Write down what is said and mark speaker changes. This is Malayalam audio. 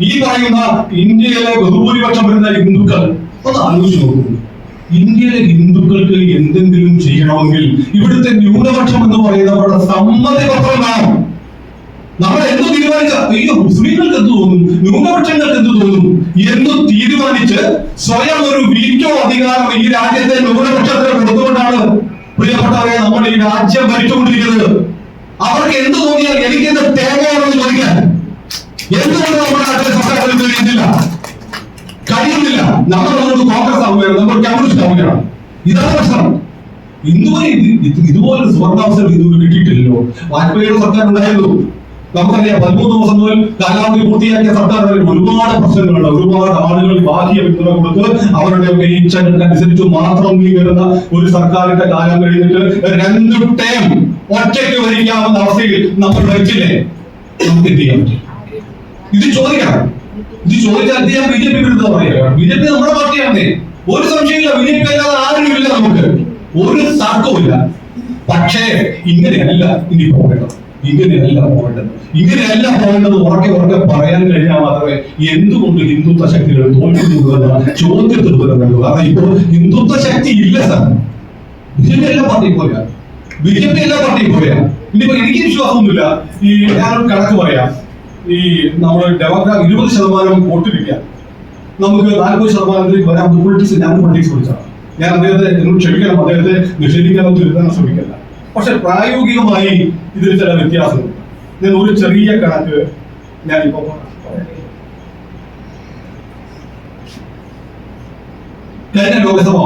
Speaker 1: ഈ പറയുന്ന ഇന്ത്യയിലെ ബഹുഭൂരിപക്ഷം വരുന്ന ഹിന്ദുക്കൾ ഒന്ന് ആലോചിച്ച് നോക്കൂ. ഇന്ത്യയിലെ ഹിന്ദുക്കൾക്ക് എന്തെങ്കിലും ചെയ്യണമെങ്കിൽ ഇവിടുത്തെ ന്യൂനപക്ഷം എന്ന് പറയുന്നവരുടെ സമ്മതിപത്രം വേണം. നമ്മൾ എന്ത് തീരുമാനിച്ച അയ്യോ മുസ്ലിങ്ങൾക്ക് എന്ത് തോന്നും, ന്യൂനപക്ഷങ്ങൾക്ക് എന്ത് തോന്നും എന്ന് തീരുമാനിച്ച് സ്വയം ഒരു വീറ്റോ അധികാരം ഈ രാജ്യത്തെ ന്യൂനപക്ഷത്തിന് കൊടുത്തുകൊണ്ടാണ് പ്രിയപ്പെട്ടവരെ നമ്മൾ ഈ രാജ്യം ഭരിച്ചുകൊണ്ടിരിക്കുന്നത്. അവർക്ക് എന്ത് തോന്നിയാൽ എനിക്ക് എന്ത് തേങ്ങയാണെന്ന് ചോദിക്കാൻ എന്തുകൊണ്ട് നമ്മുടെ നാട്ടിലെ സർക്കാർ കഴിയുന്നില്ല? കഴിയുന്നില്ല. നമ്മൾ കോൺഗ്രസ് ആവുകയാണ്, നമ്മൾ കമ്മ്യൂണിസ്റ്റ് ആവുകയാണ്. ഇതാണ് പ്രശ്നം. ഹിന്ദുവിന് ഇതുപോലൊരു സുവർണാവസരം ഹിന്ദുവിന് കിട്ടിയിട്ടില്ലല്ലോ. വാജ്പേയിയുടെ സർക്കാർ ഉണ്ടായിരുന്നു, നമുക്കറിയാം. 13 ദിവസം മുതൽ കാലാവധി പൂർത്തിയാക്കിയ സർക്കാർ ഒരുപാട് പ്രശ്നങ്ങളുണ്ട്. ഒരുപാട് ആളുകൾ ബാഹ്യ പിന്തുണ കൊടുത്ത് അവരുടെ ഇച്ഛകൾക്കനുസരിച്ച് മാത്രം വരുന്ന ഒരു സർക്കാരിന്റെ കാലം കഴിഞ്ഞിട്ട് 2 ടേം ഒറ്റയ്ക്ക് ഭരിക്കാവുന്ന അവസ്ഥയിൽ നമ്മൾ ഭരിച്ചില്ലേ? നമുക്ക് എന്ത് ചെയ്യാൻ പറ്റും? ഇത് ചോദിക്കണം. ഇത് ചോദിച്ചാൽ എന്ത് ചെയ്യാൻ ബി ജെ പി വിരുദ്ധ പറയുക? ബി ജെ പി നമ്മുടെ പാർട്ടിയാണേ, ഒരു സംശയമില്ല. ബി ജെ പി അല്ലാതെ ആരുമില്ല, നമുക്ക് ഒരു തർക്കവുമില്ല. പക്ഷേ ഇങ്ങനെയല്ല ഇനി പോകേണ്ടത്. ഇങ്ങനെയല്ല പോകേണ്ടത് ഉറക്കെ പറയാൻ കഴിഞ്ഞാൽ മാത്രമേ എന്തുകൊണ്ട് ഹിന്ദുത്വ ശക്തികൾ തോൽക്കുന്നു എന്ന ചോദ്യത്തിൽ വരുന്നുള്ളൂ. കാരണം ഇപ്പോ ഹിന്ദുത്വ ശക്തി ഇല്ല സാർ. ബി ജെ പി എല്ലാ പാർട്ടിയും പോയാ, ഇനിയിപ്പോ എനിക്ക് വിശ്വാസമൊന്നുമില്ല. ഈ ഞാനൊരു കണക്ക് പറയാം. ഈ നമ്മൾ ഡെമോക്രാറ്റ് 20% വോട്ടിരിക്കാം, നമുക്ക് 40% വരാൻ പൊളിറ്റിക്സ്. ഞാൻ പൊളിറ്റിക്സ് പഠിച്ചാണ്. ഞാൻ അദ്ദേഹത്തെ എന്നോട് ക്ഷമിക്കണം, അദ്ദേഹത്തെ നിഷേധിക്കാനൊന്നും ഇരുത്താൻ ശ്രമിക്കില്ല. പക്ഷെ പ്രായോഗികമായി ഇതിൽ ചില വ്യത്യാസമുണ്ട്. ഞാൻ ഒരു ചെറിയ കണക്ക് ഞാനിപ്പോ കഴിഞ്ഞ ലോകസഭ